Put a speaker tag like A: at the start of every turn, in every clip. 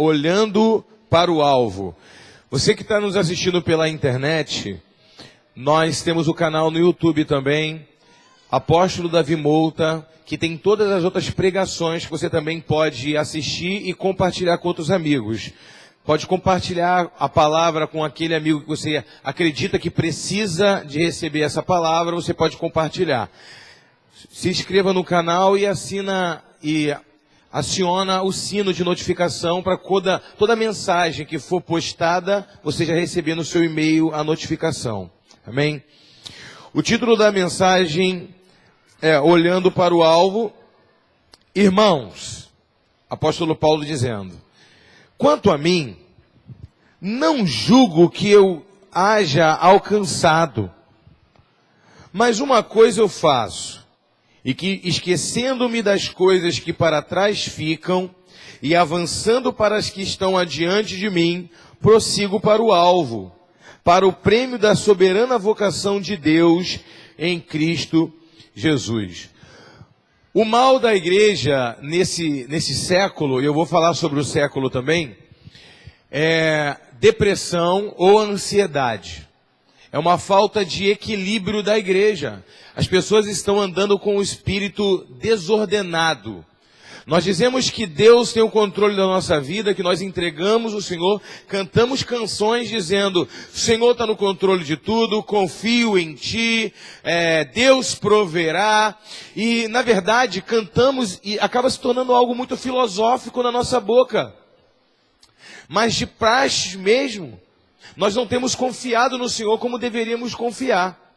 A: Olhando para o Alvo. Você que está nos assistindo pela internet, nós temos o canal no YouTube também, Apóstolo Davi Mouta, que tem todas as outras pregações que você também pode assistir e compartilhar com outros amigos. Pode compartilhar a palavra com aquele amigo que você acredita que precisa de receber essa palavra, você pode compartilhar. Se inscreva no canal e aciona o sino de notificação para toda mensagem que for postada, você já receber no seu e-mail a notificação. Amém? O título da mensagem é Olhando para o Alvo. Irmãos, apóstolo Paulo dizendo: quanto a mim, não julgo que eu haja alcançado, mas uma coisa eu faço, e que, esquecendo-me das coisas que para trás ficam, e avançando para as que estão adiante de mim, prossigo para o alvo, para o prêmio da soberana vocação de Deus em Cristo Jesus. O mal da igreja nesse século, e eu vou falar sobre o século também, é depressão ou ansiedade. É uma falta de equilíbrio da igreja. As pessoas estão andando com o espírito desordenado. Nós dizemos que Deus tem o controle da nossa vida, que nós entregamos o Senhor, cantamos canções dizendo: o Senhor está no controle de tudo, confio em Ti, Deus proverá. E, na verdade, cantamos e acaba se tornando algo muito filosófico na nossa boca. Mas de praxe mesmo, nós não temos confiado no Senhor como deveríamos confiar.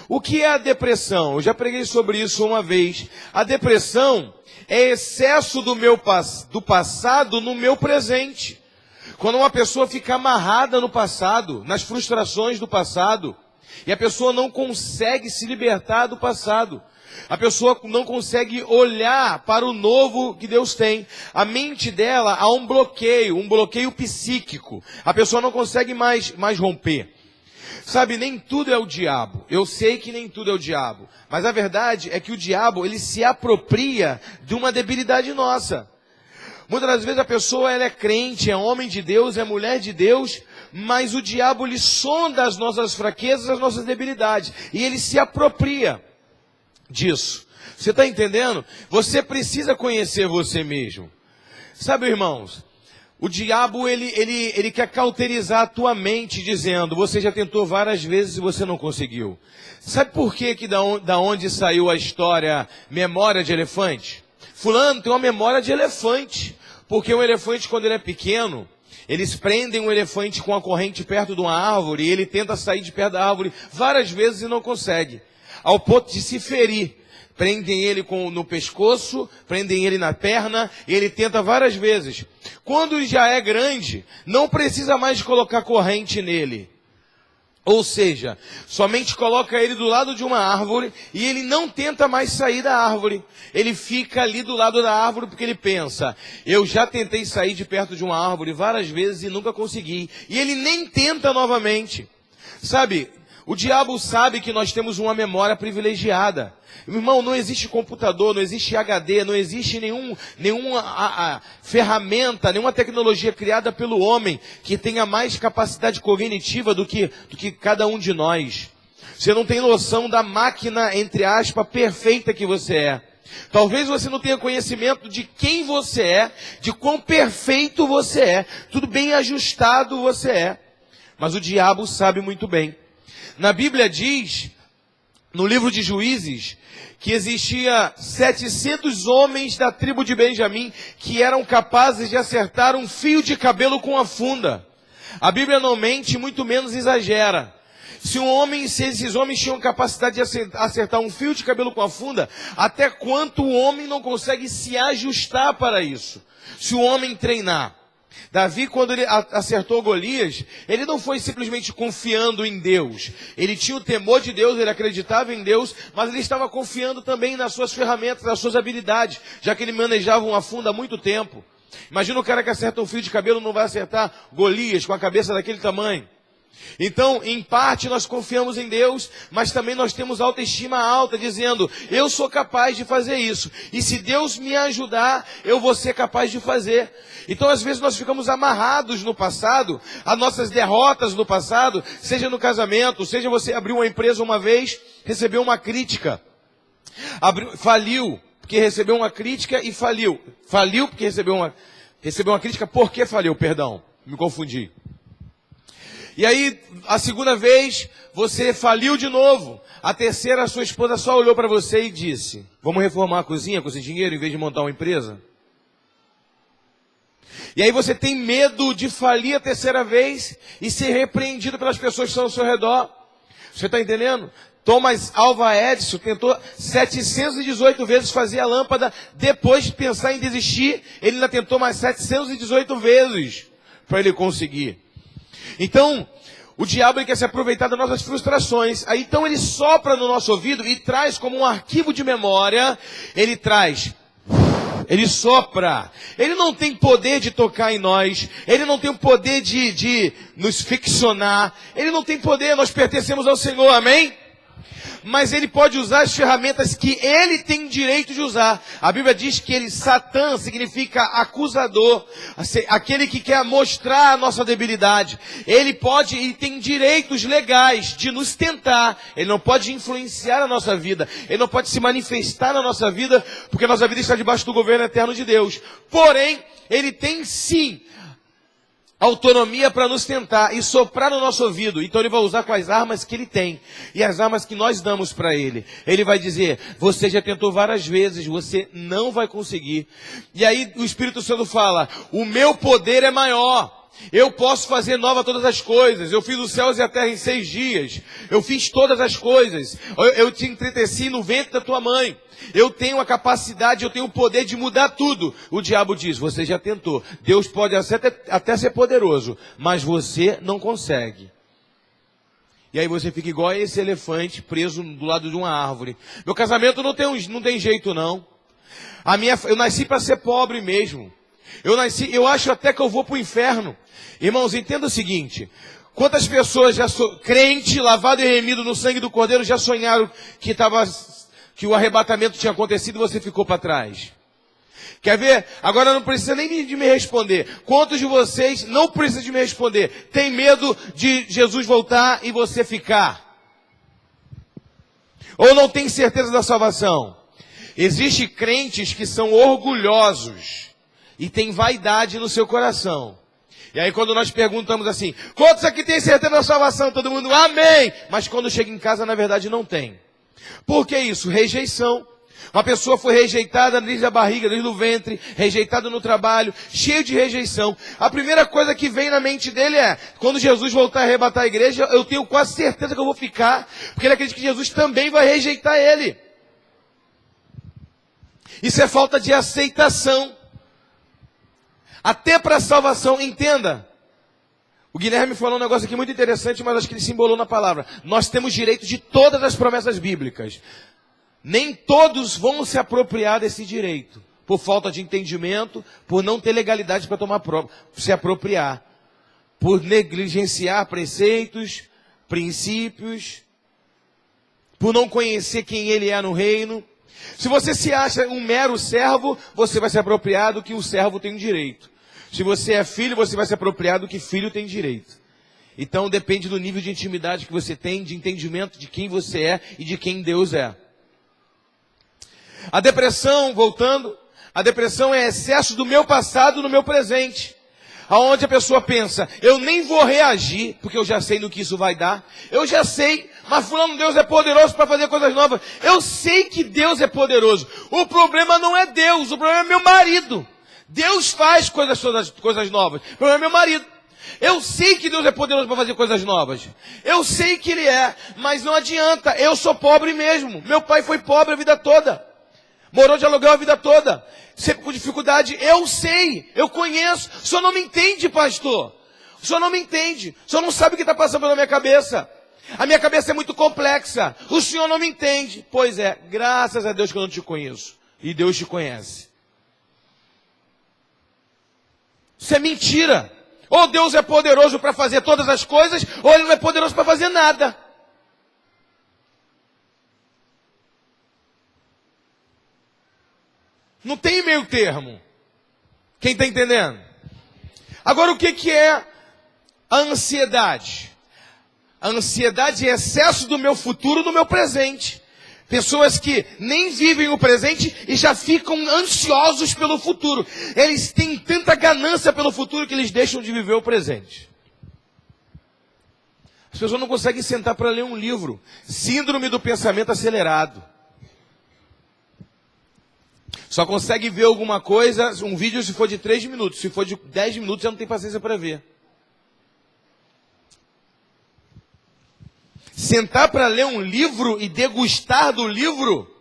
A: O que é a depressão? Eu já preguei sobre isso uma vez. A depressão é excesso do passado no meu presente. Quando uma pessoa fica amarrada no passado, nas frustrações do passado, e a pessoa não consegue se libertar do passado. A pessoa não consegue olhar para o novo que Deus tem. A mente dela há um bloqueio psíquico. A pessoa não consegue mais romper. Sabe, nem tudo é o diabo. Eu sei que nem tudo é o diabo. Mas a verdade é que o diabo, ele se apropria de uma debilidade nossa. Muitas das vezes a pessoa, ela é crente, é homem de Deus, é mulher de Deus, mas o diabo, ele sonda as nossas fraquezas, as nossas debilidades. E ele se apropria disso. Você está entendendo? Você precisa conhecer você mesmo. Sabe, irmãos, o diabo, ele quer cauterizar a tua mente, dizendo: você já tentou várias vezes e você não conseguiu. Sabe por que da onde saiu a história memória de elefante? Fulano tem uma memória de elefante. Porque um elefante, quando ele é pequeno, eles prendem um elefante com a corrente perto de uma árvore e ele tenta sair de perto da árvore várias vezes e não consegue, ao ponto de se ferir. Prendem ele no pescoço, prendem ele na perna, e ele tenta várias vezes. Quando já é grande, não precisa mais colocar corrente nele. Ou seja, somente coloca ele do lado de uma árvore, e ele não tenta mais sair da árvore. Ele fica ali do lado da árvore porque ele pensa: eu já tentei sair de perto de uma árvore várias vezes e nunca consegui. E ele nem tenta novamente. Sabe, o diabo sabe que nós temos uma memória privilegiada. Meu irmão, não existe computador, não existe HD, não existe nenhuma ferramenta, nenhuma tecnologia criada pelo homem que tenha mais capacidade cognitiva do que cada um de nós. Você não tem noção da máquina, entre aspas, perfeita que você é. Talvez você não tenha conhecimento de quem você é, de quão perfeito você é, tudo bem ajustado você é. Mas o diabo sabe muito bem. Na Bíblia diz, no livro de Juízes, que existia 700 homens da tribo de Benjamim que eram capazes de acertar um fio de cabelo com a funda. A Bíblia não mente, muito menos exagera. Se esses homens tinham capacidade de acertar um fio de cabelo com a funda, até quanto o homem não consegue se ajustar para isso? Se o homem treinar. Davi, quando ele acertou Golias, ele não foi simplesmente confiando em Deus. Ele tinha o temor de Deus, ele acreditava em Deus, mas ele estava confiando também nas suas ferramentas, nas suas habilidades, já que ele manejava uma funda há muito tempo. Imagina o cara que acerta um fio de cabelo, não vai acertar Golias com a cabeça daquele tamanho. Então, em parte nós confiamos em Deus, mas também nós temos autoestima alta, dizendo, eu sou capaz de fazer isso. E se Deus me ajudar, eu vou ser capaz de fazer. Então, às vezes nós ficamos amarrados no passado, as nossas derrotas no passado, seja no casamento, seja você abriu uma empresa uma vez, recebeu uma crítica, faliu, porque recebeu uma crítica e faliu. Faliu porque recebeu uma crítica, por que faliu? Perdão, me confundi. E aí, a segunda vez, você faliu de novo. A terceira, a sua esposa só olhou para você e disse, vamos reformar a cozinha com esse dinheiro em vez de montar uma empresa? E aí você tem medo de falir a terceira vez e ser repreendido pelas pessoas que estão ao seu redor. Você está entendendo? Thomas Alva Edison tentou 718 vezes fazer a lâmpada. Depois de pensar em desistir, ele ainda tentou mais 718 vezes para ele conseguir. Então, o diabo ele quer se aproveitar das nossas frustrações. Aí então ele sopra no nosso ouvido e traz como um arquivo de memória, ele sopra. Ele não tem poder de tocar em nós. Ele não tem o poder de nos ficcionar. Ele não tem poder, nós pertencemos ao Senhor, amém? Mas ele pode usar as ferramentas que ele tem direito de usar. A Bíblia diz que Satã significa acusador, aquele que quer mostrar a nossa debilidade. Ele tem direitos legais de nos tentar. Ele não pode influenciar a nossa vida. Ele não pode se manifestar na nossa vida, porque a nossa vida está debaixo do governo eterno de Deus. Porém, ele tem sim autonomia para nos tentar e soprar no nosso ouvido. Então ele vai usar com as armas que ele tem e as armas que nós damos para ele. Ele vai dizer, você já tentou várias vezes, você não vai conseguir. E aí o Espírito Santo fala, o meu poder é maior. Eu posso fazer nova todas as coisas. Eu fiz os céus e a terra em 6 dias. Eu fiz todas as coisas. Eu te entreteci no ventre da tua mãe. Eu tenho a capacidade, eu tenho o poder de mudar tudo. O diabo diz, você já tentou. Deus pode até ser poderoso, mas você não consegue. E aí você fica igual a esse elefante preso do lado de uma árvore. Meu casamento não tem jeito não. Eu nasci para ser pobre mesmo. Eu acho até que eu vou para o inferno. Irmãos, entenda o seguinte. Quantas pessoas crente, lavado e remido no sangue do Cordeiro, já sonharam que o arrebatamento tinha acontecido e você ficou para trás? Quer ver? Agora não precisa nem de me responder. Quantos de vocês não precisam de me responder? Tem medo de Jesus voltar e você ficar? Ou não tem certeza da salvação? Existem crentes que são orgulhosos e têm vaidade no seu coração. E aí quando nós perguntamos assim, quantos aqui tem certeza da salvação? Todo mundo, amém! Mas quando chega em casa, na verdade, não tem. Por que isso? Rejeição. Uma pessoa foi rejeitada desde a barriga, desde o ventre, rejeitada no trabalho, cheio de rejeição. A primeira coisa que vem na mente dele é, quando Jesus voltar a arrebatar a igreja, eu tenho quase certeza que eu vou ficar, porque ele acredita que Jesus também vai rejeitar ele. Isso é falta de aceitação. Até para a salvação, entenda. O Guilherme falou um negócio aqui muito interessante, mas acho que ele se embolou na palavra. Nós temos direito de todas as promessas bíblicas. Nem todos vão se apropriar desse direito. Por falta de entendimento, por não ter legalidade para se apropriar. Por negligenciar preceitos, princípios. Por não conhecer quem ele é no reino. Se você se acha um mero servo, você vai se apropriar do que o servo tem direito. Se você é filho, você vai se apropriar do que filho tem direito. Então depende do nível de intimidade que você tem, de entendimento de quem você é e de quem Deus é. A depressão, voltando, a depressão é excesso do meu passado no meu presente. Aonde a pessoa pensa, eu nem vou reagir, porque eu já sei no que isso vai dar. Eu já sei, mas fulano, Deus é poderoso para fazer coisas novas. Eu sei que Deus é poderoso. O problema não é Deus, o problema é meu marido. Deus faz coisas novas. O problema é meu marido. Eu sei que Deus é poderoso para fazer coisas novas. Eu sei que Ele é, mas não adianta. Eu sou pobre mesmo. Meu pai foi pobre a vida toda. Morou de aluguel a vida toda. Sempre com dificuldade. Eu sei, eu conheço. O senhor não me entende, pastor. O senhor não me entende. O senhor não sabe o que está passando pela minha cabeça. A minha cabeça é muito complexa. O senhor não me entende. Pois é, graças a Deus que eu não te conheço. E Deus te conhece. Isso é mentira. Ou Deus é poderoso para fazer todas as coisas, ou Ele não é poderoso para fazer nada. Não tem meio termo. Quem está entendendo? Agora, o que é a ansiedade? A ansiedade é excesso do meu futuro no meu presente. Pessoas que nem vivem o presente e já ficam ansiosos pelo futuro. Eles têm tanta ganância pelo futuro que eles deixam de viver o presente. As pessoas não conseguem sentar para ler um livro. Síndrome do pensamento acelerado. Só consegue ver alguma coisa, um vídeo se for de 3 minutos. Se for de 10 minutos já não tem paciência para ver. Sentar para ler um livro e degustar do livro,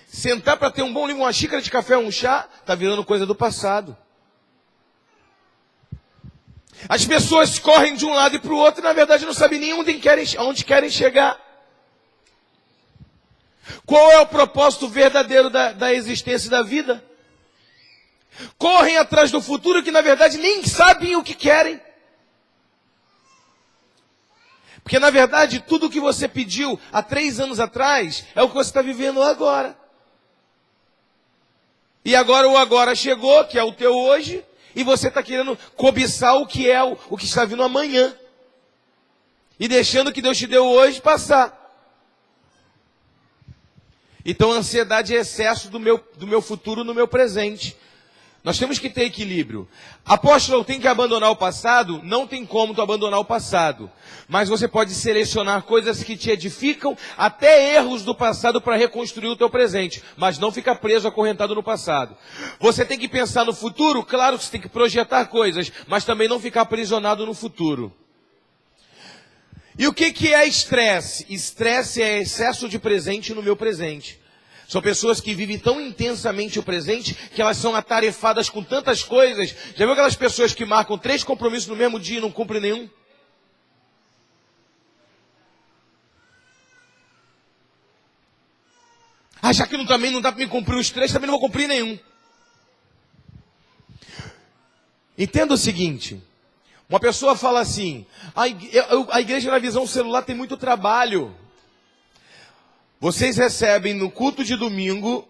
A: sentar para ter um bom livro, uma xícara de café, um chá, está virando coisa do passado. As pessoas correm de um lado e para o outro e na verdade não sabem nem onde querem chegar. Qual é o propósito verdadeiro da existência da vida? Correm atrás do futuro que na verdade nem sabem o que querem. Porque, na verdade, tudo o que você pediu há 3 anos atrás é o que você está vivendo agora. E agora o agora chegou, que é o teu hoje, e você está querendo cobiçar o que é o que está vindo amanhã. E deixando o que Deus te deu hoje passar. Então, a ansiedade é excesso do meu futuro no meu presente. Nós temos que ter equilíbrio. Apóstolo, tem que abandonar o passado? Não tem como tu abandonar o passado. Mas você pode selecionar coisas que te edificam, até erros do passado para reconstruir o teu presente. Mas não ficar preso, acorrentado no passado. Você tem que pensar no futuro? Claro que você tem que projetar coisas, mas também não ficar aprisionado no futuro. E o que é estresse? Estresse é excesso de presente no meu presente. São pessoas que vivem tão intensamente o presente que elas são atarefadas com tantas coisas. Já viu aquelas pessoas que marcam 3 compromissos no mesmo dia e não cumprem nenhum? Ah, já que também não dá para me cumprir os 3, também não vou cumprir nenhum. Entenda o seguinte. Uma pessoa fala assim, a igreja na visão celular tem muito trabalho. Vocês recebem no culto de domingo,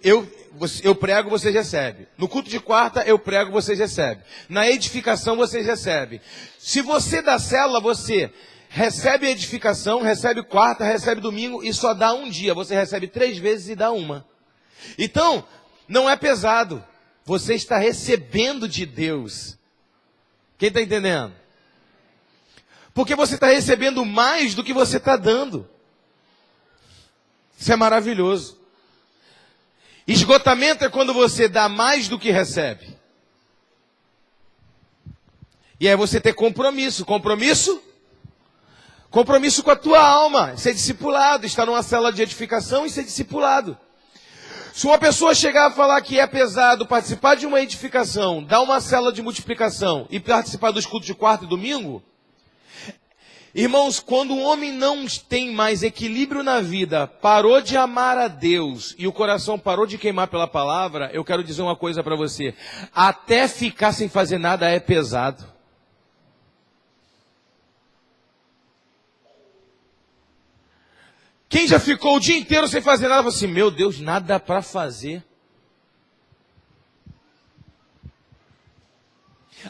A: eu prego, vocês recebem. No culto de quarta, eu prego, vocês recebem. Na edificação, vocês recebem. Se você dá célula, você recebe edificação, recebe quarta, recebe domingo e só dá um dia. Você recebe 3 vezes e dá uma. Então, não é pesado. Você está recebendo de Deus. Quem está entendendo? Porque você está recebendo mais do que você está dando. Isso é maravilhoso. Esgotamento é quando você dá mais do que recebe. E aí você ter compromisso. Compromisso? Compromisso com a tua alma. Ser discipulado. Estar numa célula de edificação e ser discipulado. Se uma pessoa chegar a falar que é pesado participar de uma edificação, dar uma célula de multiplicação e participar dos cultos de quarta e domingo, irmãos, quando um homem não tem mais equilíbrio na vida, parou de amar a Deus e o coração parou de queimar pela palavra, eu quero dizer uma coisa para você. Até ficar sem fazer nada é pesado. Quem já ficou o dia inteiro sem fazer nada, falou assim, meu Deus, nada para fazer.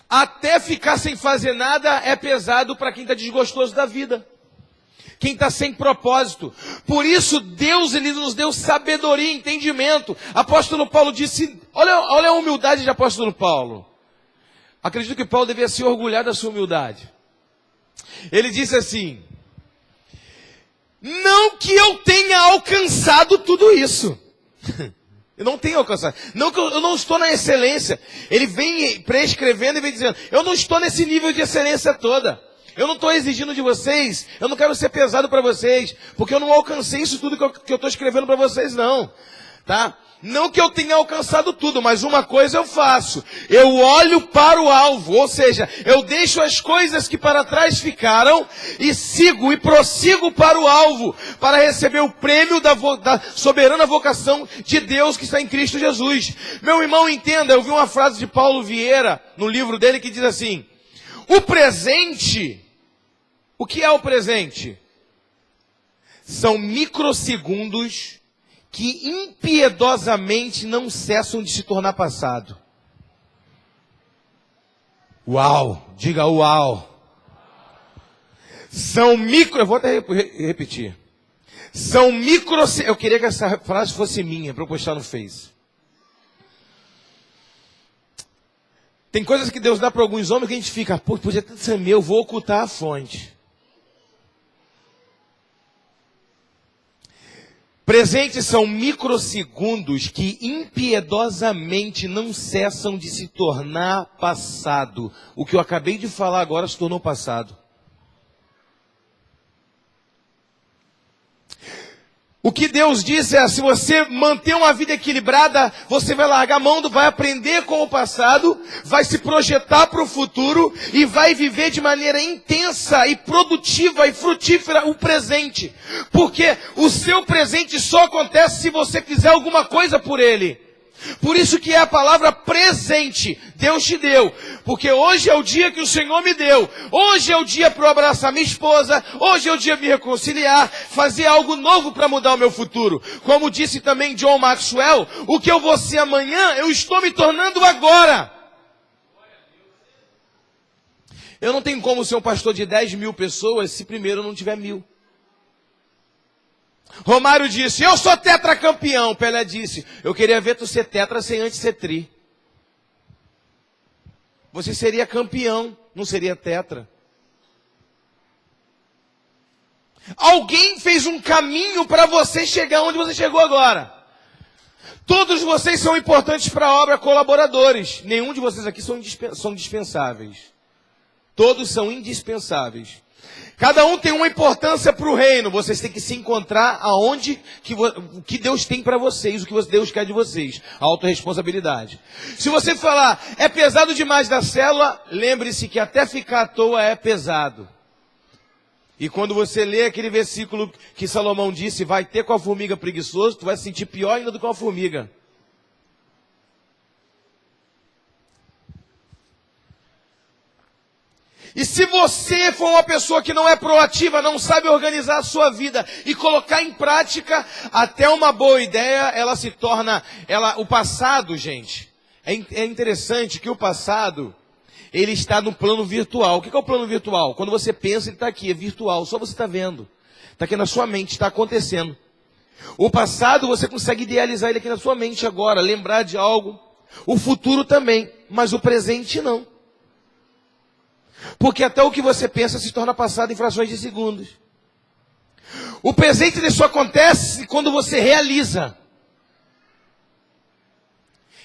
A: Até ficar sem fazer nada é pesado para quem está desgostoso da vida. Quem está sem propósito. Por isso Deus, Ele nos deu sabedoria e entendimento. Apóstolo Paulo disse, olha a humildade de apóstolo Paulo. Acredito que Paulo devia se orgulhar da sua humildade. Ele disse assim, não que eu tenha alcançado tudo isso. Eu não tenho alcançado. Não que eu não estou na excelência. Ele vem prescrevendo e vem dizendo, eu não estou nesse nível de excelência toda. Eu não estou exigindo de vocês. Eu não quero ser pesado para vocês. Porque eu não alcancei isso tudo que eu estou escrevendo para vocês, não. Tá? Não que eu tenha alcançado tudo, mas uma coisa eu faço. Eu olho para o alvo, ou seja, eu deixo as coisas que para trás ficaram e sigo e prossigo para o alvo, para receber o prêmio da soberana vocação de Deus que está em Cristo Jesus. Meu irmão, entenda, eu vi uma frase de Paulo Vieira no livro dele que diz assim, O presente, o que é o presente? São microsegundos que impiedosamente não cessam de se tornar passado. Uau! Diga uau! São eu vou até repetir. São eu queria que essa frase fosse minha, para eu postar no Face. Tem coisas que Deus dá para alguns homens que a gente fica, pô, podia ter ser meu, vou ocultar a fonte. Presentes são microsegundos que impiedosamente não cessam de se tornar passado. O que eu acabei de falar agora se tornou passado. O que Deus diz é, se você manter uma vida equilibrada, você vai largar a mão, vai aprender com o passado, vai se projetar para o futuro e vai viver de maneira intensa e produtiva e frutífera o presente. Porque o seu presente só acontece se você fizer alguma coisa por ele. Por isso que é a palavra presente, Deus te deu. Porque hoje é o dia que o Senhor me deu. Hoje é o dia para eu abraçar minha esposa. Hoje é o dia de me reconciliar. Fazer algo novo para mudar o meu futuro. Como disse também John Maxwell, o que eu vou ser amanhã, eu estou me tornando agora. Eu não tenho como ser um pastor de 10 mil pessoas se primeiro eu não tiver 1000. Romário disse, eu sou tetracampeão. Pelé disse, eu queria ver tu ser tetra sem antes ser tri. Você seria campeão, não seria tetra. Alguém fez um caminho para você chegar onde você chegou agora. Todos vocês são importantes para a obra, colaboradores. Nenhum de vocês aqui são dispensáveis. Todos são indispensáveis. Cada um tem uma importância para o reino. Vocês têm que se encontrar aonde o que Deus tem para vocês, o que Deus quer de vocês. A autorresponsabilidade. Se você falar, é pesado demais da célula, lembre-se que até ficar à toa é pesado. E quando você lê aquele versículo que Salomão disse, vai ter com a formiga preguiçoso, tu vai se sentir pior ainda do que uma formiga. E se você for uma pessoa que não é proativa, não sabe organizar a sua vida e colocar em prática, até uma boa ideia, ela se torna... o passado, gente, é interessante que o passado, ele está no plano virtual. O que é o plano virtual? Quando você pensa, ele está aqui, é virtual, só você está vendo. Está aqui na sua mente, está acontecendo. O passado, você consegue idealizar ele aqui na sua mente agora, lembrar de algo. O futuro também, mas o presente não. Porque até o que você pensa se torna passado em frações de segundos. O presente ele só acontece quando você realiza.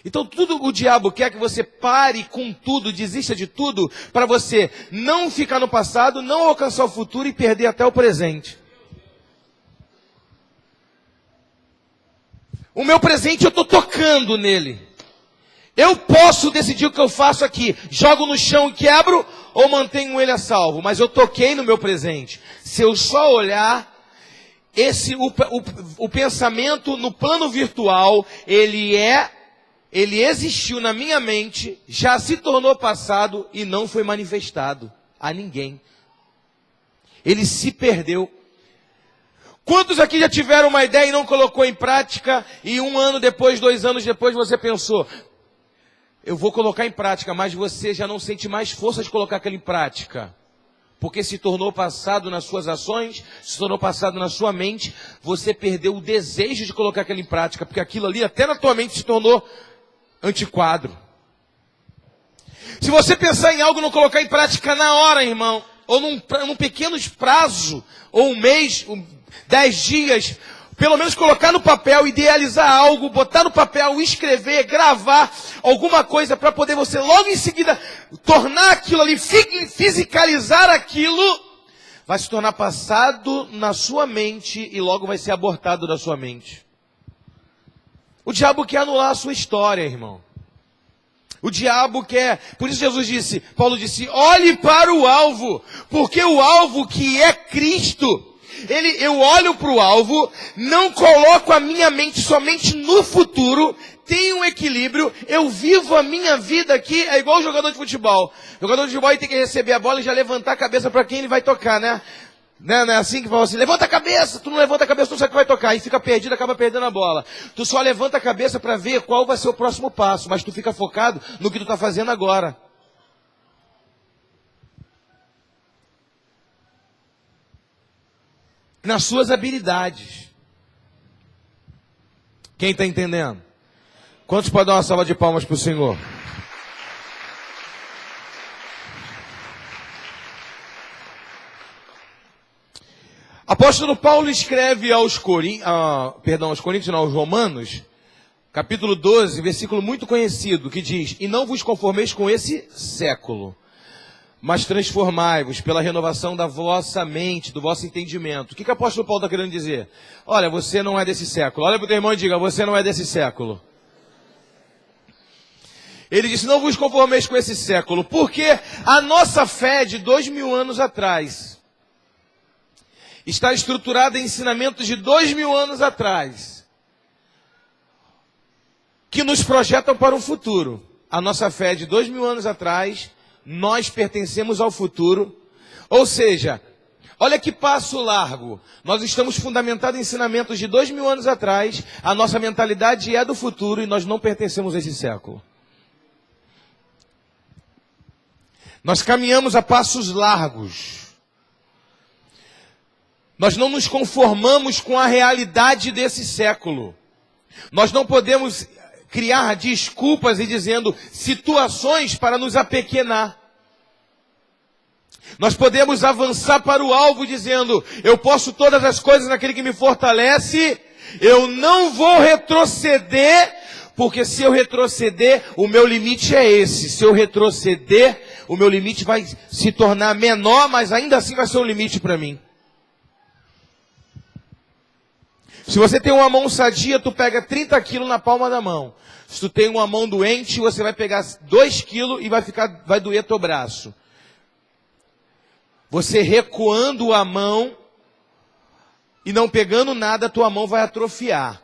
A: Então tudo o diabo quer que você pare com tudo, desista de tudo, para você não ficar no passado, não alcançar o futuro e perder até o presente. O meu presente eu estou tocando nele. Eu posso decidir o que eu faço aqui. Jogo no chão e quebro ou mantenho ele a salvo. Mas eu toquei no meu presente. Se eu só olhar, o pensamento no plano virtual, ele existiu na minha mente, já se tornou passado e não foi manifestado a ninguém. Ele se perdeu. Quantos aqui já tiveram uma ideia e não colocou em prática e 1 ano depois, 2 anos depois você pensou... Eu vou colocar em prática, mas você já não sente mais força de colocar aquilo em prática. Porque se tornou passado nas suas ações, se tornou passado na sua mente, você perdeu o desejo de colocar aquilo em prática, porque aquilo ali até na tua mente se tornou antiquado. Se você pensar em algo e não colocar em prática na hora, irmão, ou num pequeno prazo, ou 1 mês, 10 dias... Pelo menos colocar no papel, idealizar algo, botar no papel, escrever, gravar alguma coisa para poder você logo em seguida tornar aquilo ali, fisicalizar aquilo, vai se tornar passado na sua mente e logo vai ser abortado da sua mente. O diabo quer anular a sua história, irmão. O diabo quer, por isso Jesus disse, Paulo disse, olhe para o alvo, porque o alvo que é Cristo... Eu olho para o alvo, não coloco a minha mente somente no futuro, tenho um equilíbrio, eu vivo a minha vida aqui, é igual o jogador de futebol. O jogador de futebol tem que receber a bola e já levantar a cabeça para quem ele vai tocar, né? Não é assim que fala assim, levanta a cabeça, tu não levanta a cabeça, tu não sabe que vai tocar, e fica perdido, acaba perdendo a bola. Tu só levanta a cabeça para ver qual vai ser o próximo passo, mas tu fica focado no que tu está fazendo agora. Nas suas habilidades. Quem está entendendo? Quantos podem dar uma salva de palmas para o Senhor? Apóstolo Paulo escreve aos Romanos, capítulo 12, versículo muito conhecido, que diz: e não vos conformeis com esse século, mas transformai-vos pela renovação da vossa mente, do vosso entendimento. O que o apóstolo Paulo está querendo dizer? Olha, você não é desse século. Olha para o teu irmão e diga: você não é desse século. Ele disse: não vos conformeis com esse século, porque a nossa fé de 2000 anos atrás está estruturada em ensinamentos de 2000 anos atrás, que nos projetam para o futuro. A nossa fé de 2000 anos atrás, nós pertencemos ao futuro. Ou seja, olha que passo largo. Nós estamos fundamentados em ensinamentos de 2000 anos atrás, a nossa mentalidade é do futuro e nós não pertencemos a esse século. Nós caminhamos a passos largos. Nós não nos conformamos com a realidade desse século. Nós não podemos criar desculpas e dizendo situações para nos apequenar. Nós podemos avançar para o alvo dizendo: eu posso todas as coisas naquele que me fortalece, eu não vou retroceder, porque se eu retroceder, o meu limite é esse. Se eu retroceder, o meu limite vai se tornar menor, mas ainda assim vai ser um limite para mim. Se você tem uma mão sadia, tu pega 30 quilos na palma da mão. Se tu tem uma mão doente, você vai pegar 2 quilos e vai doer teu braço. Você recuando a mão e não pegando nada, tua mão vai atrofiar.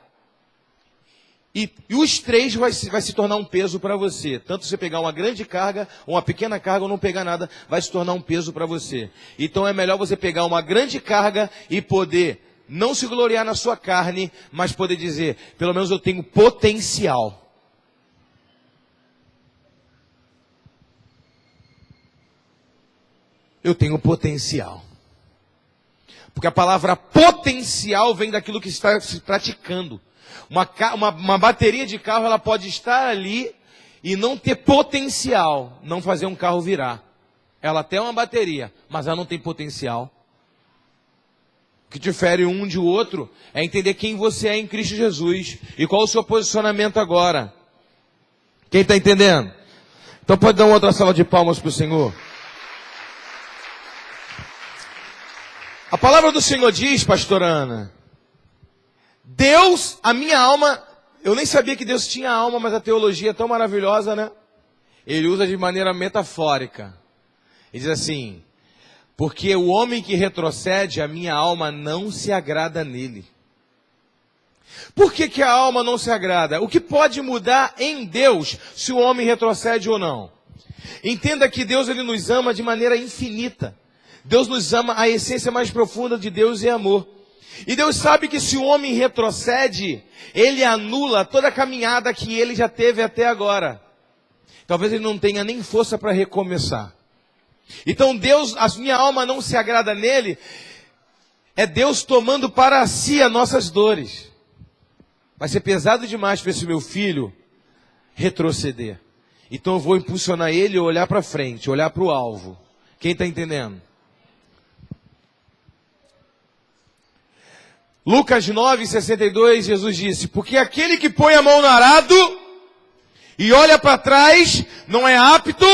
A: E os 3 vai se tornar um peso para você. Tanto você pegar uma grande carga, ou uma pequena carga, ou não pegar nada, vai se tornar um peso para você. Então é melhor você pegar uma grande carga e poder não se gloriar na sua carne, mas poder dizer: pelo menos eu tenho potencial. Eu tenho potencial. Porque a palavra potencial vem daquilo que está se praticando. Uma bateria de carro, ela pode estar ali e não ter potencial, não fazer um carro virar. Ela tem uma bateria, mas ela não tem potencial. O que difere um de outro é entender quem você é em Cristo Jesus e qual o seu posicionamento agora. Quem está entendendo? Então pode dar uma outra salva de palmas para o Senhor. A palavra do Senhor diz, pastora Ana: Deus, a minha alma, eu nem sabia que Deus tinha alma, mas a teologia é tão maravilhosa, né? Ele usa de maneira metafórica. Ele diz assim: porque o homem que retrocede, a minha alma não se agrada nele. Por que a alma não se agrada? O que pode mudar em Deus se o homem retrocede ou não? Entenda que Deus, ele nos ama de maneira infinita. Deus nos ama, a essência mais profunda de Deus é amor. E Deus sabe que se o homem retrocede, ele anula toda a caminhada que ele já teve até agora. Talvez ele não tenha nem força para recomeçar. Então Deus, a minha alma não se agrada nele, é Deus tomando para si as nossas dores. Vai ser pesado demais para esse meu filho retroceder. Então eu vou impulsionar ele a olhar para frente, olhar para o alvo. Quem está entendendo? Lucas 9:62, Jesus disse: porque aquele que põe a mão no arado e olha para trás não é apto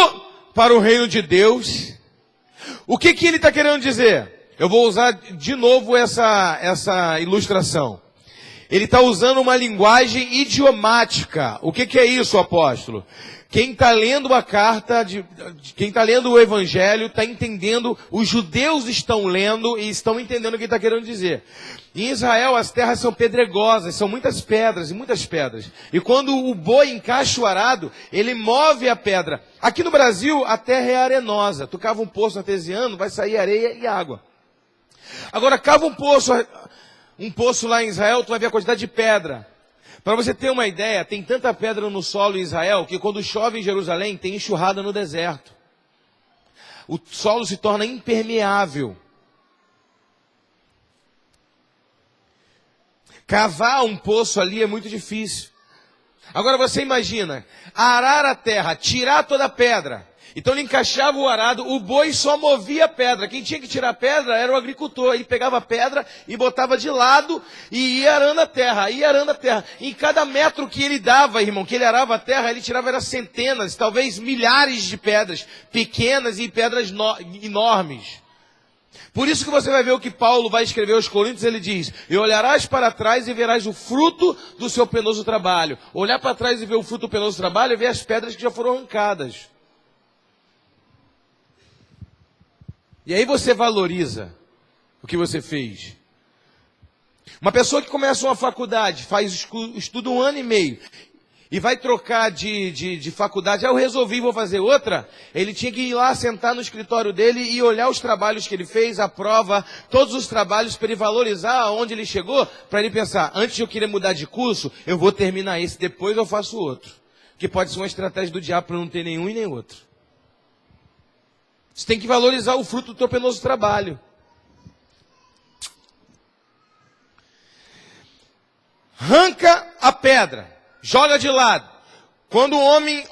A: para o reino de Deus. O que ele está querendo dizer? Eu vou usar de novo essa ilustração. Ele está usando uma linguagem idiomática. O que é isso, apóstolo? Quem está lendo a carta, quem está lendo o Evangelho, está entendendo, os judeus estão lendo e estão entendendo o que ele está querendo dizer. Em Israel as terras são pedregosas, são muitas pedras e muitas pedras. E quando o boi encaixa o arado, ele move a pedra. Aqui no Brasil a terra é arenosa. Tu cava um poço artesiano, vai sair areia e água. Agora cava um poço lá em Israel, tu vai ver a quantidade de pedra. Para você ter uma ideia, tem tanta pedra no solo em Israel que quando chove em Jerusalém tem enxurrada no deserto. O solo se torna impermeável. Cavar um poço ali é muito difícil. Agora você imagina, arar a terra, tirar toda a pedra. Então ele encaixava o arado, o boi só movia a pedra. Quem tinha que tirar a pedra era o agricultor. Ele pegava a pedra e botava de lado e ia arando a terra, ia arando a terra. E cada metro que ele dava, irmão, que ele arava a terra, ele tirava era centenas, talvez milhares de pedras, pequenas e pedras enormes. Por isso que você vai ver o que Paulo vai escrever aos Coríntios, ele diz: e olharás para trás e verás o fruto do seu penoso trabalho. Olhar para trás e ver o fruto do penoso trabalho é ver as pedras que já foram arrancadas. E aí você valoriza o que você fez. Uma pessoa que começa uma faculdade, faz estuda 1 ano e meio, e vai trocar de faculdade, eu resolvi, vou fazer outra. Ele tinha que ir lá, sentar no escritório dele e olhar os trabalhos que ele fez, a prova, todos os trabalhos, para ele valorizar aonde ele chegou, para ele pensar, antes de eu querer mudar de curso, eu vou terminar esse, depois eu faço outro. Que pode ser uma estratégia do diabo para não ter nenhum e nem outro. Você tem que valorizar o fruto do teu penoso trabalho. Arranca a pedra, joga de lado. Quando o homem,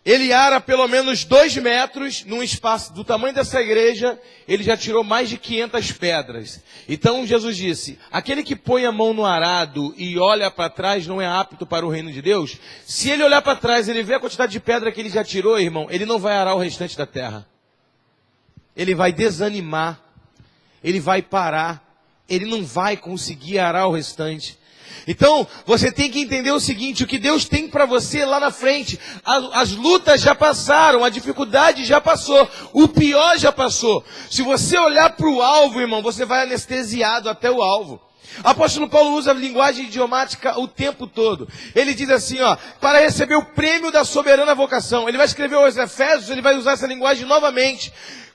A: ele ara pelo menos 2 metros, num espaço do tamanho dessa igreja, ele já tirou mais de 500 pedras. Então Jesus disse, aquele que põe a mão no arado e olha para trás não é apto para o reino de Deus. Se ele olhar para trás, ele vê a quantidade de pedra que ele já tirou, irmão, ele não vai arar o restante da terra. Ele vai desanimar, ele vai parar, ele não vai conseguir arar o restante. Então, você tem que entender o seguinte, o que Deus tem para você lá na frente, as lutas já passaram, a dificuldade já passou, o pior já passou. Se você olhar para o alvo, irmão, você vai anestesiado até o alvo. O apóstolo Paulo usa a linguagem idiomática o tempo todo. Ele diz assim, ó, para receber o prêmio da soberana vocação. Ele vai escrever aos Efésios, ele vai usar essa linguagem novamente,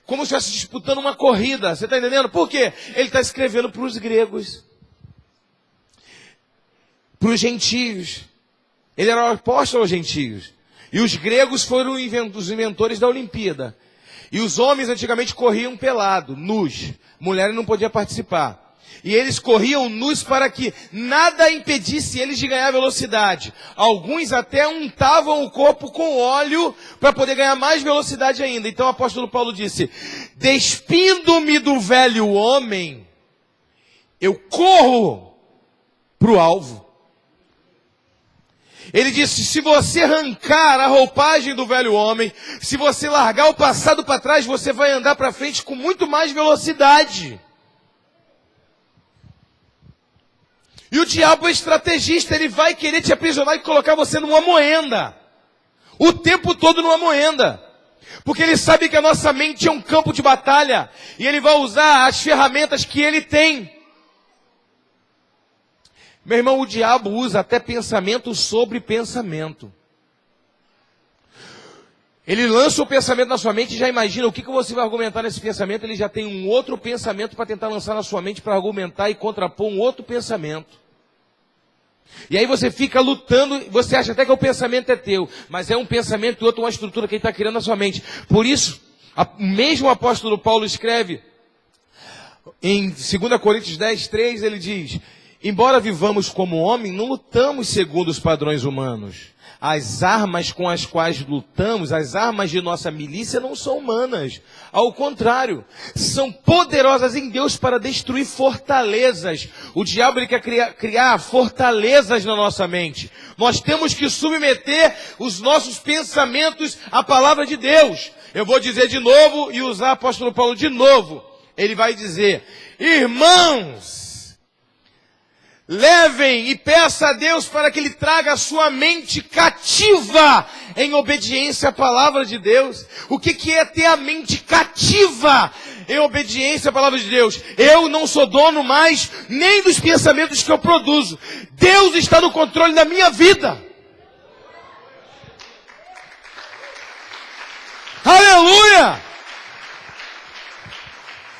A: como se estivesse disputando uma corrida. Você está entendendo? Por quê? Ele está escrevendo para os gregos, para os gentios. Ele era o apóstolo aos gentios. E os gregos foram os inventores da Olimpíada. E os homens antigamente corriam pelado, nus. Mulheres não podiam participar. E eles corriam nus para que nada impedisse eles de ganhar velocidade. Alguns até untavam o corpo com óleo para poder ganhar mais velocidade ainda. Então o apóstolo Paulo disse, despindo-me do velho homem, eu corro para o alvo. Ele disse, se você arrancar a roupagem do velho homem, se você largar o passado para trás, você vai andar para frente com muito mais velocidade. E o diabo é estrategista, ele vai querer te aprisionar e colocar você numa moenda. O tempo todo numa moenda. Porque ele sabe que a nossa mente é um campo de batalha. E ele vai usar as ferramentas que ele tem. Meu irmão, o diabo usa até pensamento sobre pensamento. Ele lança o pensamento na sua mente e já imagina o que você vai argumentar nesse pensamento. Ele já tem um outro pensamento para tentar lançar na sua mente para argumentar e contrapor um outro pensamento. E aí você fica lutando, você acha até que o pensamento é teu, mas é um pensamento e outro, uma estrutura que ele está criando na sua mente. Por isso, o mesmo apóstolo Paulo escreve, em 2 Coríntios 10, 3, ele diz, embora vivamos como homem, não lutamos segundo os padrões humanos. As armas com as quais lutamos, as armas de nossa milícia não são humanas. Ao contrário, são poderosas em Deus para destruir fortalezas. O diabo ele quer criar fortalezas na nossa mente. Nós temos que submeter os nossos pensamentos à palavra de Deus. Eu vou dizer de novo e usar o apóstolo Paulo de novo. Ele vai dizer, irmãos, Levem e peça a Deus para que Ele traga a sua mente cativa em obediência à palavra de Deus. O que é ter a mente cativa em obediência à palavra de Deus? Eu não sou dono mais nem dos pensamentos que eu produzo. Deus está no controle da minha vida. Aleluia!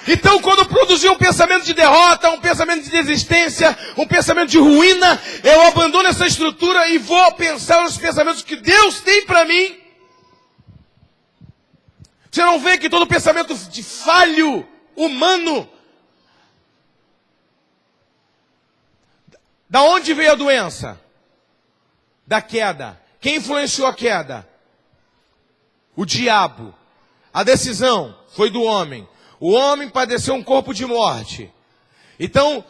A: Então, quando produzir um pensamento de derrota, um pensamento de desistência, um pensamento de ruína, eu abandono essa estrutura e vou pensar nos pensamentos que Deus tem para mim. Você não vê que todo pensamento de falho humano, da onde veio a doença? Da queda. Quem influenciou a queda? O diabo. A decisão foi do homem. O homem padeceu um corpo de morte. Então,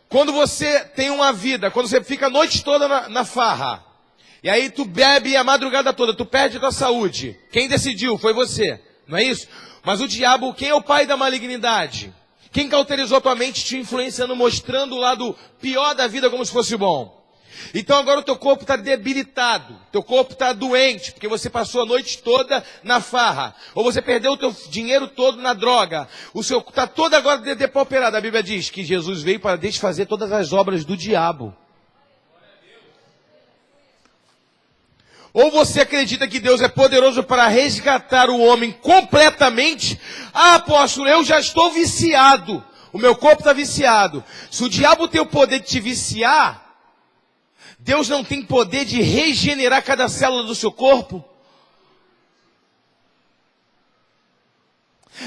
A: quando você tem uma vida, quando você fica a noite toda na farra, e aí tu bebe a madrugada toda, tu perde a tua saúde. Quem decidiu? Foi você. Não é isso? Mas o diabo, quem é o pai da malignidade? Quem cauterizou a tua mente, te influenciando, mostrando o lado pior da vida como se fosse bom? Então agora o teu corpo está debilitado, teu corpo está doente, porque você passou a noite toda na farra, ou você perdeu o teu dinheiro todo na droga, o seu está todo agora depauperado. A Bíblia diz que Jesus veio para desfazer todas as obras do diabo. Ou você acredita que Deus é poderoso para resgatar o homem completamente? Ah, apóstolo, eu já estou viciado, o meu corpo está viciado. Se o diabo tem o poder de te viciar, Deus não tem poder de regenerar cada célula do seu corpo?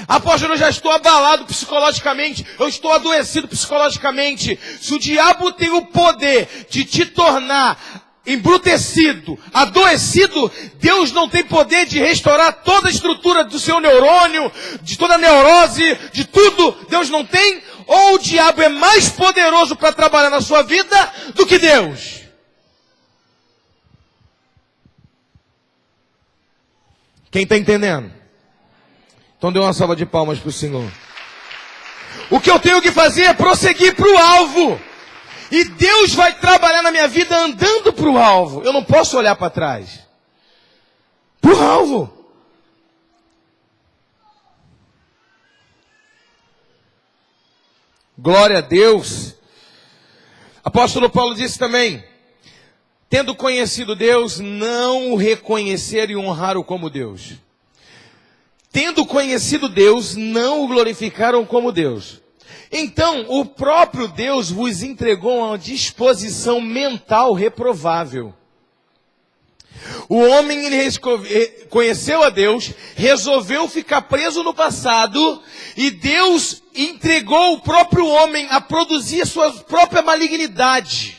A: Apóstolo, eu já estou abalado psicologicamente, eu estou adoecido psicologicamente. Se o diabo tem o poder de te tornar embrutecido, adoecido, Deus não tem poder de restaurar toda a estrutura do seu neurônio, de toda a neurose, de tudo. Deus não tem? Ou o diabo é mais poderoso para trabalhar na sua vida do que Deus? Quem está entendendo? Então dê uma salva de palmas para o Senhor. O que eu tenho que fazer é prosseguir para o alvo. E Deus vai trabalhar na minha vida andando para o alvo. Eu não posso olhar para trás. Para o alvo. Glória a Deus. Apóstolo Paulo disse também: tendo conhecido Deus, não o reconhecer e honrar-o como Deus. Tendo conhecido Deus, não o glorificaram como Deus. Então, o próprio Deus vos entregou a uma disposição mental reprovável. O homem, ele conheceu a Deus, resolveu ficar preso no passado, e Deus entregou o próprio homem a produzir a sua própria malignidade.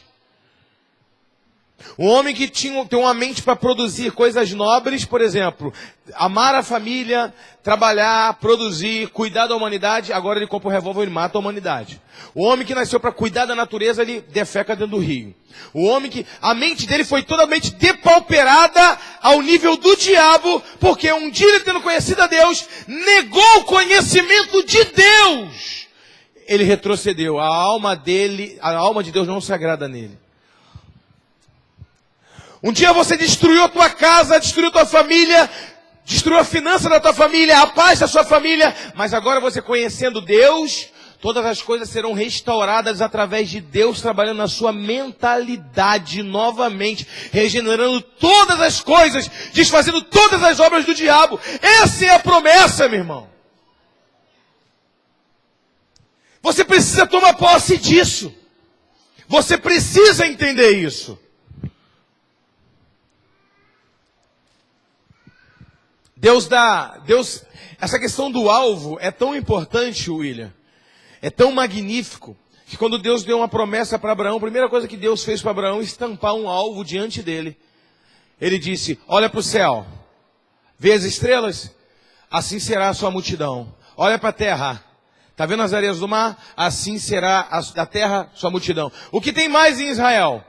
A: Um homem que tem uma mente para produzir coisas nobres, por exemplo, amar a família, trabalhar, produzir, cuidar da humanidade, agora ele compra um revólver e mata a humanidade. O homem que nasceu para cuidar da natureza, ele defeca dentro do rio. O homem que a mente dele foi totalmente depauperada ao nível do diabo, porque um dia ele tendo conhecido a Deus, negou o conhecimento de Deus. Ele retrocedeu, a alma de Deus não se agrada nele. Um dia você destruiu a tua casa, destruiu a tua família, destruiu a finança da tua família, a paz da sua família, mas agora você conhecendo Deus, todas as coisas serão restauradas através de Deus trabalhando na sua mentalidade novamente, regenerando todas as coisas, desfazendo todas as obras do diabo. Essa é a promessa, meu irmão. Você precisa tomar posse disso. Você precisa entender isso. Essa questão do alvo é tão importante, William, é tão magnífico, que quando Deus deu uma promessa para Abraão, a primeira coisa que Deus fez para Abraão é estampar um alvo diante dele. Ele disse: olha para o céu, vê as estrelas, assim será a sua multidão. Olha para a terra, está vendo as areias do mar? Assim será a terra sua multidão. O que tem mais em Israel?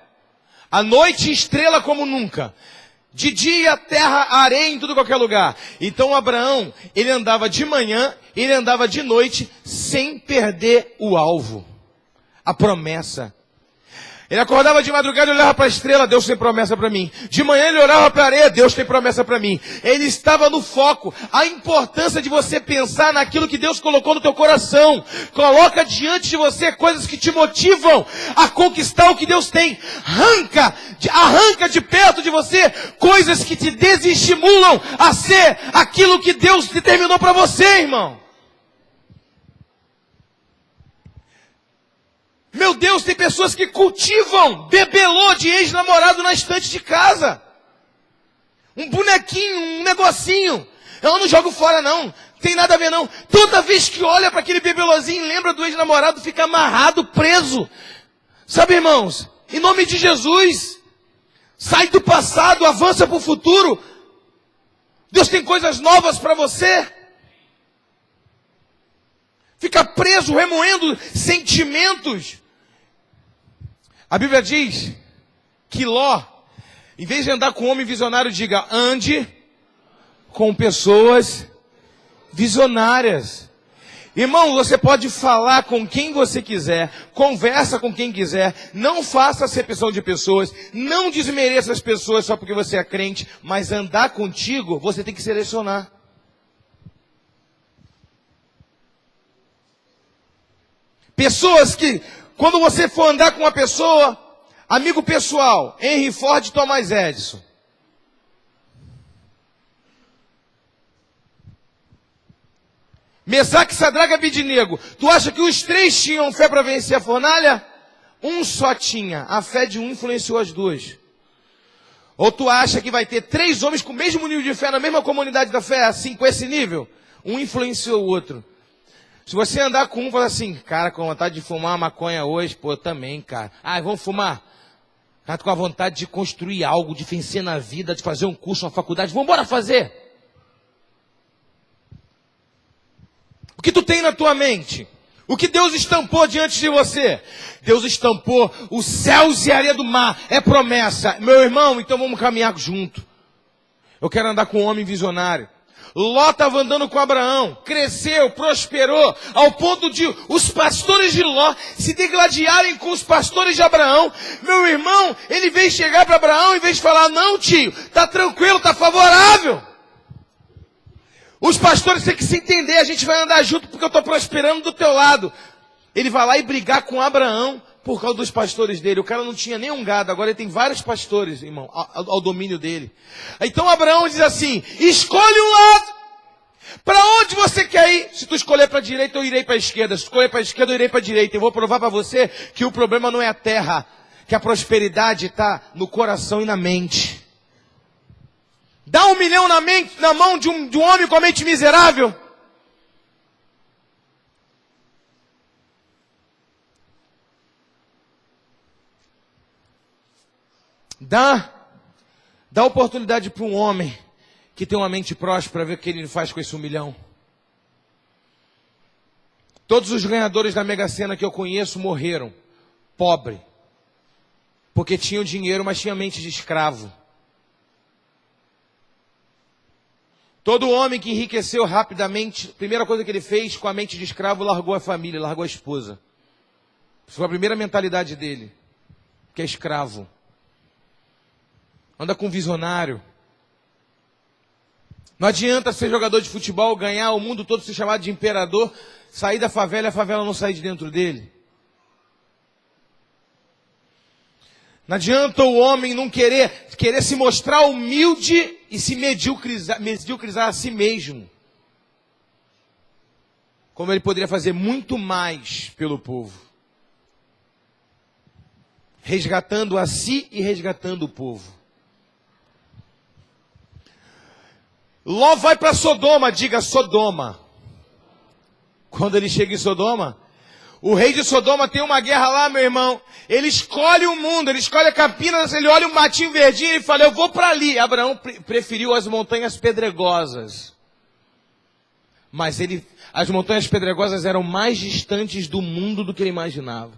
A: A noite estrela como nunca. De dia, terra, areia em tudo qualquer lugar. Então Abraão, ele andava de manhã, ele andava de noite, sem perder o alvo, a promessa. Ele acordava de madrugada e olhava para a estrela, Deus tem promessa para mim. De manhã ele olhava para a areia, Deus tem promessa para mim. Ele estava no foco. A importância de você pensar naquilo que Deus colocou no teu coração. Coloca diante de você coisas que te motivam a conquistar o que Deus tem. Arranca de perto de você coisas que te desestimulam a ser aquilo que Deus determinou para você, irmão. Meu Deus, tem pessoas que cultivam bebelô de ex-namorado na estante de casa. Um bonequinho, um negocinho. Eu não jogo fora não, tem nada a ver não. Toda vez que olha para aquele bebelôzinho, lembra do ex-namorado, fica amarrado, preso. Sabe, irmãos, em nome de Jesus, sai do passado, avança para o futuro. Deus tem coisas novas para você. Fica preso, remoendo sentimentos. A Bíblia diz que Ló, em vez de andar com um homem visionário, diga, ande com pessoas visionárias. Irmão, você pode falar com quem você quiser, conversa com quem quiser, não faça acepção de pessoas, não desmereça as pessoas só porque você é crente, mas andar contigo, você tem que selecionar. Pessoas que, quando você for andar com uma pessoa, amigo pessoal, Henry Ford e Thomas Edison. Mesaque, Sadraque e Abednego. Tu acha que os três tinham fé para vencer a fornalha? Um só tinha. A fé de um influenciou as duas. Ou tu acha que vai ter três homens com o mesmo nível de fé na mesma comunidade da fé, assim, com esse nível? Um influenciou o outro. Se você andar com um e falar assim, cara, com vontade de fumar uma maconha hoje, pô, eu também, cara. Ah, vamos fumar? Cara, tô com a vontade de construir algo, de vencer na vida, de fazer um curso, uma faculdade. Vamos embora fazer. O que tu tem na tua mente? O que Deus estampou diante de você? Deus estampou os céus e a areia do mar. É promessa. Meu irmão, então vamos caminhar junto. Eu quero andar com um homem visionário. Ló estava andando com Abraão, cresceu, prosperou, ao ponto de os pastores de Ló se degladiarem com os pastores de Abraão. Meu irmão, ele veio chegar para Abraão, em vez de falar, não tio, tá tranquilo, tá favorável. Os pastores têm que se entender, a gente vai andar junto porque eu estou prosperando do teu lado. Ele vai lá e brigar com Abraão por causa dos pastores dele. O cara não tinha nem um gado, agora ele tem vários pastores, irmão, ao domínio dele. Então Abraão diz assim, escolhe um lado. Para onde você quer ir? Se tu escolher para a direita, eu irei para a esquerda. Se tu escolher para a esquerda, eu irei para a direita. Eu vou provar para você que o problema não é a terra, que a prosperidade está no coração e na mente. Dá 1 milhão na mão de um homem com a mente miserável. Dá oportunidade para um homem que tem uma mente próspera, ver o que ele faz com esse 1 milhão. Todos os ganhadores da Mega Sena que eu conheço morreram, pobre, porque tinham dinheiro, mas tinham mente de escravo. Todo homem que enriqueceu rapidamente, a primeira coisa que ele fez com a mente de escravo, largou a família, largou a esposa. Essa foi a primeira mentalidade dele, que é escravo. Anda com visionário. Não adianta ser jogador de futebol, ganhar o mundo todo, ser chamado de imperador, sair da favela e a favela não sair de dentro dele. Não adianta o homem não querer se mostrar humilde e se mediocrizar a si mesmo. Como ele poderia fazer muito mais pelo povo. Resgatando a si e resgatando o povo. Ló vai para Sodoma, diga Sodoma. Quando ele chega em Sodoma, o rei de Sodoma tem uma guerra lá, meu irmão. Ele escolhe o mundo, ele escolhe a Campinas, ele olha um matinho verdinho e fala, eu vou para ali. Abraão preferiu as montanhas pedregosas. Mas as montanhas pedregosas eram mais distantes do mundo do que ele imaginava.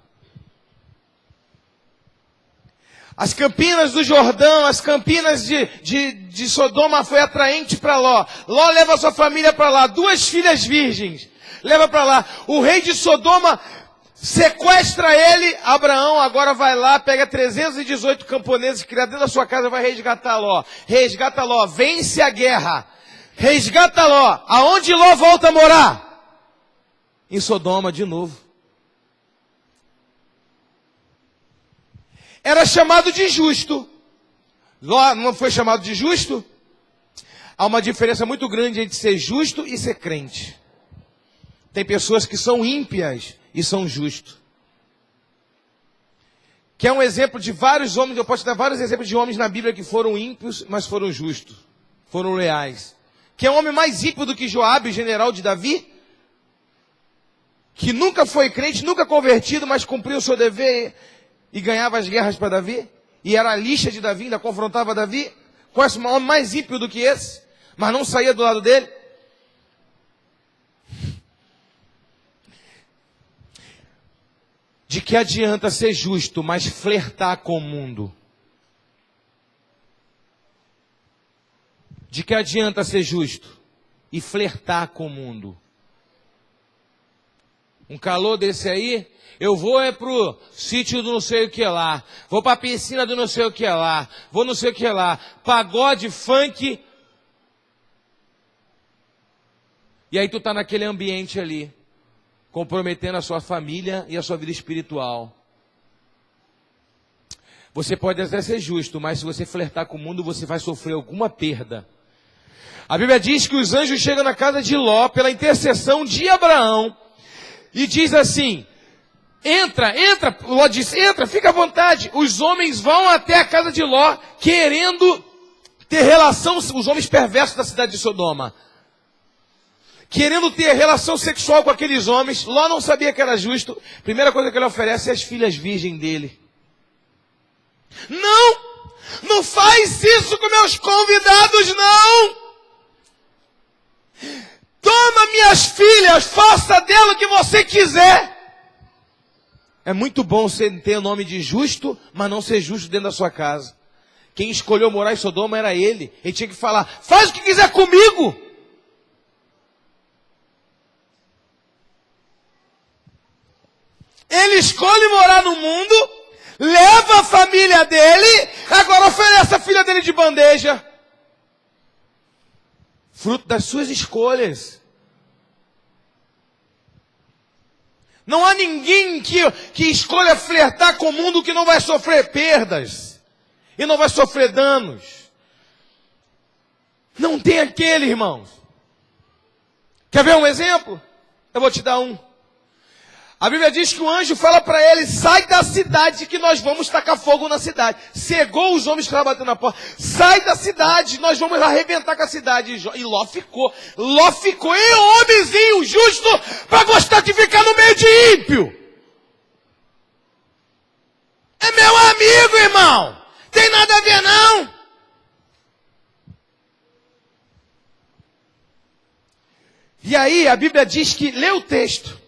A: As campinas do Jordão, as campinas de Sodoma foi atraente para Ló. Ló leva a sua família para lá, 2 filhas virgens, leva para lá. O rei de Sodoma sequestra ele. Abraão agora vai lá, pega 318 camponeses criados dentro da sua casa, vai resgatar Ló. Resgata Ló, vence a guerra. Resgata Ló. Aonde Ló volta a morar? Em Sodoma de novo. Era chamado de justo. Ló não foi chamado de justo? Há uma diferença muito grande entre ser justo e ser crente. Tem pessoas que são ímpias e são justos. Que é um exemplo de vários homens, eu posso dar vários exemplos de homens na Bíblia que foram ímpios, mas foram justos. Foram leais. Que é um homem mais ímpio do que Joabe, o general de Davi, que nunca foi crente, nunca convertido, mas cumpriu o seu dever e ganhava as guerras para Davi, e era a lixa de Davi, ainda confrontava Davi. Conhece um homem mais ímpio do que esse, mas não saía do lado dele? De que adianta ser justo, mas flertar com o mundo? De que adianta ser justo e flertar com o mundo? Um calor desse aí, eu vou pro sítio do não sei o que lá, vou pra piscina do não sei o que lá, vou não sei o que lá, pagode, funk. E aí tu tá naquele ambiente ali, comprometendo a sua família e a sua vida espiritual. Você pode até ser justo, mas se você flertar com o mundo, você vai sofrer alguma perda. A Bíblia diz que os anjos chegam na casa de Ló pela intercessão de Abraão e diz assim: entra, Ló diz, entra, fica à vontade. Os homens vão até a casa de Ló querendo ter relação, os homens perversos da cidade de Sodoma, querendo ter relação sexual com aqueles homens. Ló não sabia que era justo. Primeira coisa que ele oferece é as filhas virgens dele. Não faz isso com meus convidados, não. Toma minhas filhas, faça dela o que você quiser. É muito bom você ter o nome de justo, mas não ser justo dentro da sua casa. Quem escolheu morar em Sodoma era ele. Ele tinha que falar, faz o que quiser comigo. Ele escolhe morar no mundo, leva a família dele, agora oferece a filha dele de bandeja. Fruto das suas escolhas. Não há ninguém que escolha flertar com o mundo que não vai sofrer perdas. E não vai sofrer danos. Não tem aquele, irmãos. Quer ver um exemplo? Eu vou te dar um. A Bíblia diz que o anjo fala para ele, sai da cidade que nós vamos tacar fogo na cidade. Cegou os homens que estavam batendo na porta. Sai da cidade, nós vamos arrebentar com a cidade. E Ló ficou. E homenzinho justo para gostar de ficar no meio de ímpio. É meu amigo, irmão. Tem nada a ver, não. E aí a Bíblia diz que, lê o texto.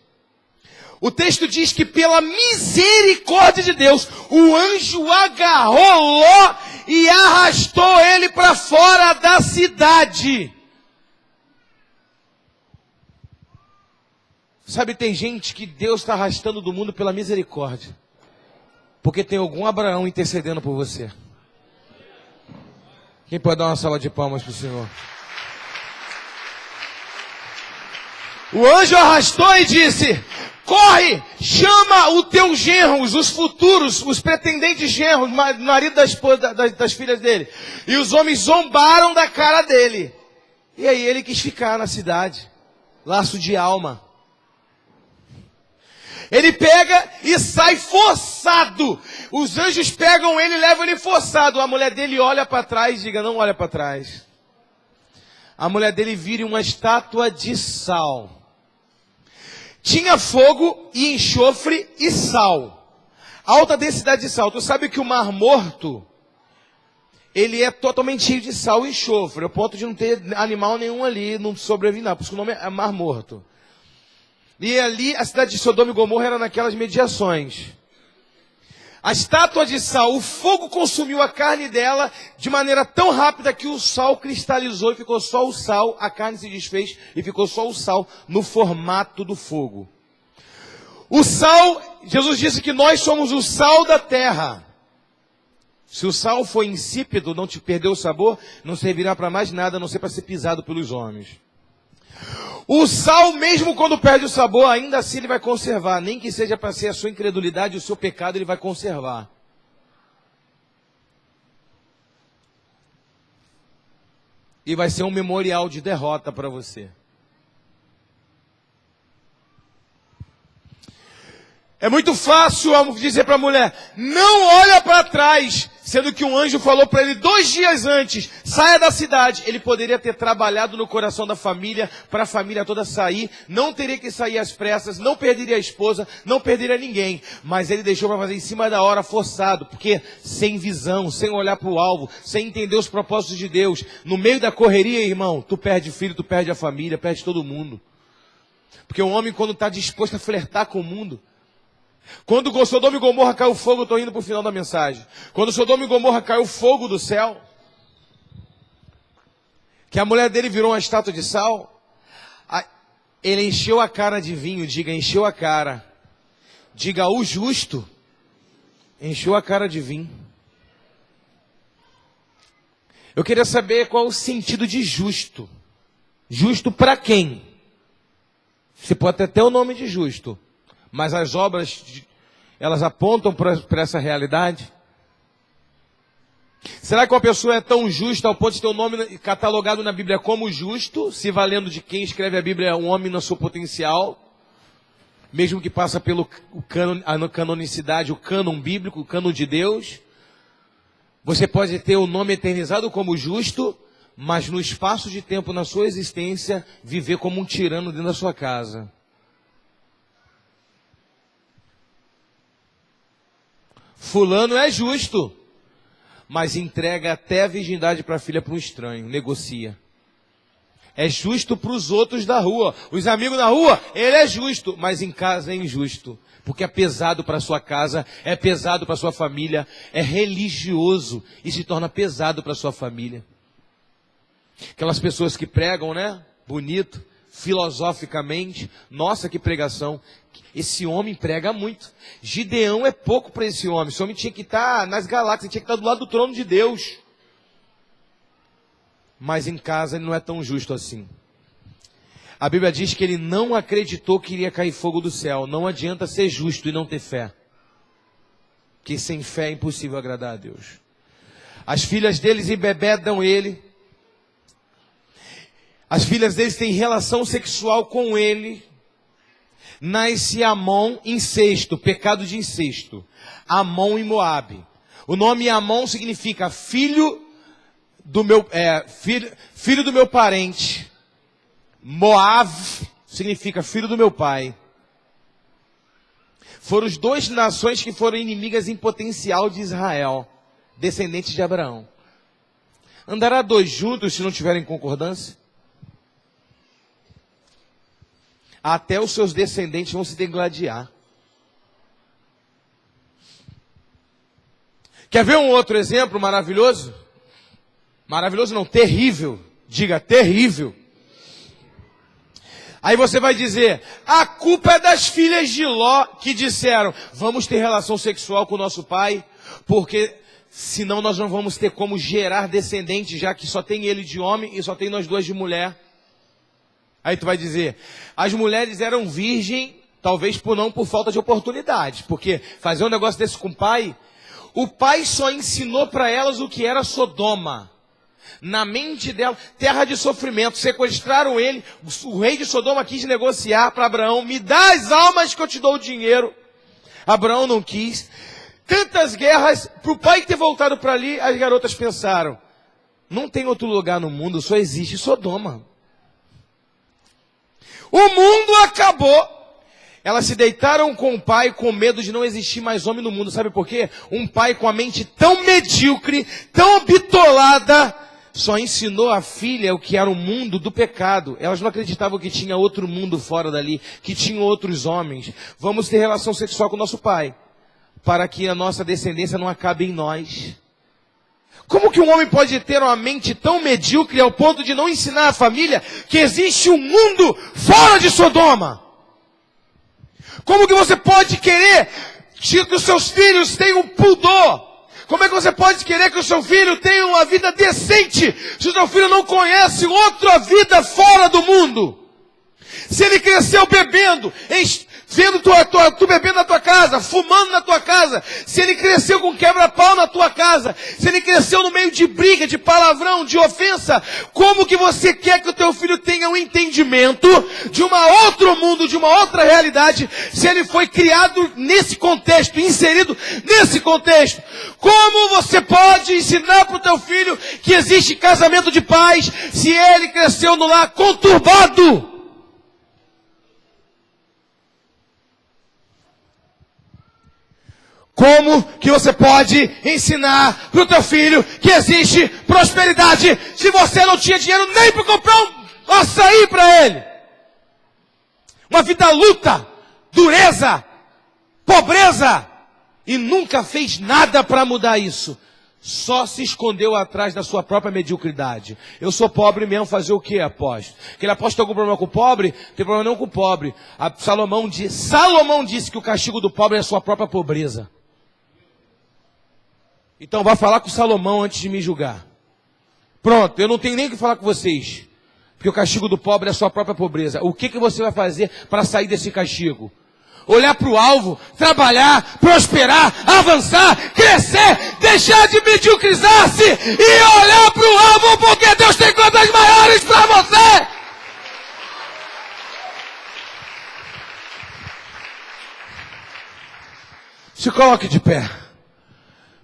A: O texto diz que pela misericórdia de Deus, o anjo agarrou Ló e arrastou ele para fora da cidade. Sabe, tem gente que Deus está arrastando do mundo pela misericórdia. Porque tem algum Abraão intercedendo por você. Quem pode dar uma salva de palmas para o Senhor? O anjo arrastou e disse, corre, chama o teu genros, os futuros, os pretendentes genros, marido das filhas dele. E os homens zombaram da cara dele. E aí ele quis ficar na cidade. Laço de alma. Ele pega e sai forçado. Os anjos pegam ele e levam ele forçado. A mulher dele olha para trás, diga, não olha para trás. A mulher dele vira uma estátua de sal. Tinha fogo e enxofre e sal. Alta densidade de sal. Tu sabe que o Mar Morto, ele é totalmente cheio de sal e enxofre. Ao ponto de não ter animal nenhum ali, não sobrevive nada. Por isso que o nome é Mar Morto. E ali, a cidade de Sodoma e Gomorra era naquelas mediações. A estátua de sal, o fogo consumiu a carne dela de maneira tão rápida que o sal cristalizou e ficou só o sal, a carne se desfez e ficou só o sal no formato do fogo. O sal, Jesus disse que nós somos o sal da terra. Se o sal for insípido, não te perdeu o sabor, não servirá para mais nada, a não ser para ser pisado pelos homens. O sal, mesmo quando perde o sabor, ainda assim ele vai conservar. Nem que seja para ser a sua incredulidade, o seu pecado, ele vai conservar. E vai ser um memorial de derrota para você. É muito fácil dizer para a mulher, não olha para trás, sendo que um anjo falou para ele 2 dias antes, saia da cidade. Ele poderia ter trabalhado no coração da família, para a família toda sair, não teria que sair às pressas, não perderia a esposa, não perderia ninguém. Mas ele deixou para fazer em cima da hora, forçado, porque sem visão, sem olhar para o alvo, sem entender os propósitos de Deus, no meio da correria, irmão, tu perde filho, tu perde a família, perde todo mundo. Porque o homem, quando está disposto a flertar com o mundo, quando Sodoma e Gomorra caiu fogo, eu estou indo para o final da mensagem. Quando Sodoma e Gomorra caiu fogo do céu, que a mulher dele virou uma estátua de sal, ele encheu a cara de vinho, diga, encheu a cara. Diga, o justo encheu a cara de vinho. Eu queria saber qual o sentido de justo. Justo para quem? Você pode ter até o nome de justo. Mas as obras, elas apontam para essa realidade? Será que uma pessoa é tão justa ao ponto de ter o nome catalogado na Bíblia como justo, se valendo de quem escreve a Bíblia, um homem na sua potencial, mesmo que passa pelo a canonicidade, o cânon bíblico, o cânon de Deus? Você pode ter o nome eternizado como justo, mas no espaço de tempo na sua existência, viver como um tirano dentro da sua casa. Fulano é justo, mas entrega até a virgindade para a filha para um estranho, negocia. É justo para os outros da rua, os amigos da rua, ele é justo, mas em casa é injusto. Porque é pesado para a sua casa, é pesado para a sua família, é religioso e se torna pesado para a sua família. Aquelas pessoas que pregam, né? Bonito, filosoficamente, nossa, que pregação. Esse homem prega muito. Gideão é pouco para esse homem. Esse homem tinha que estar nas galáxias, tinha que estar do lado do trono de Deus. Mas em casa ele não é tão justo assim. A Bíblia diz que ele não acreditou que iria cair fogo do céu. Não adianta ser justo e não ter fé. Porque sem fé é impossível agradar a Deus. As filhas deles embebedam ele. As filhas deles têm relação sexual com ele. Nasce Amon, incesto, pecado de incesto. Amon e Moabe. O nome Amon significa filho do meu parente. Moab significa filho do meu pai. Foram as 2 nações que foram inimigas em potencial de Israel, descendentes de Abraão. Andará 2 juntos se não tiverem concordância? Até os seus descendentes vão se degladiar. Quer ver um outro exemplo maravilhoso? Maravilhoso não, terrível. Diga, terrível. Aí você vai dizer, a culpa é das filhas de Ló que disseram, vamos ter relação sexual com o nosso pai, porque senão nós não vamos ter como gerar descendentes, já que só tem ele de homem e só tem nós 2 de mulher. Aí tu vai dizer, as mulheres eram virgem, talvez por falta de oportunidade, porque fazer um negócio desse com o pai só ensinou para elas o que era Sodoma. Na mente dela, terra de sofrimento, sequestraram ele, o rei de Sodoma quis negociar para Abraão, me dá as almas que eu te dou o dinheiro. Abraão não quis. Tantas guerras, para o pai ter voltado para ali, as garotas pensaram, não tem outro lugar no mundo, só existe Sodoma. O mundo acabou. Elas se deitaram com o pai com medo de não existir mais homem no mundo. Sabe por quê? Um pai com a mente tão medíocre, tão bitolada, só ensinou a filha o que era o mundo do pecado. Elas não acreditavam que tinha outro mundo fora dali, que tinha outros homens. Vamos ter relação sexual com o nosso pai, para que a nossa descendência não acabe em nós. Como que um homem pode ter uma mente tão medíocre ao ponto de não ensinar a família que existe um mundo fora de Sodoma? Como que você pode querer que os seus filhos tenham pudor? Como é que você pode querer que o seu filho tenha uma vida decente se o seu filho não conhece outra vida fora do mundo? Se ele cresceu bebendo, vendo tu bebendo na tua casa, fumando na tua casa, se ele cresceu com quebra-pau na tua casa, se ele cresceu no meio de briga, de palavrão, de ofensa, como que você quer que o teu filho tenha um entendimento de um outro mundo, de uma outra realidade, se ele foi criado nesse contexto, inserido nesse contexto? Como você pode ensinar para o teu filho que existe casamento de paz, se ele cresceu no lar conturbado? Como que você pode ensinar para o teu filho que existe prosperidade se você não tinha dinheiro nem para comprar um açaí para ele? Uma vida luta, dureza, pobreza, e nunca fez nada para mudar isso. Só se escondeu atrás da sua própria mediocridade. Eu sou pobre mesmo, fazer o quê, apóstolo? Aquele apóstolo tem algum problema com o pobre? Não tem problema não com o pobre. Salomão disse que o castigo do pobre é a sua própria pobreza. Então vá falar com Salomão antes de me julgar. Pronto, eu não tenho nem o que falar com vocês. Porque o castigo do pobre é a sua própria pobreza. O que você vai fazer para sair desse castigo? Olhar para o alvo, trabalhar, prosperar, avançar, crescer, deixar de mediocrizar-se e olhar para o alvo, porque Deus tem coisas maiores para você. Se coloque de pé.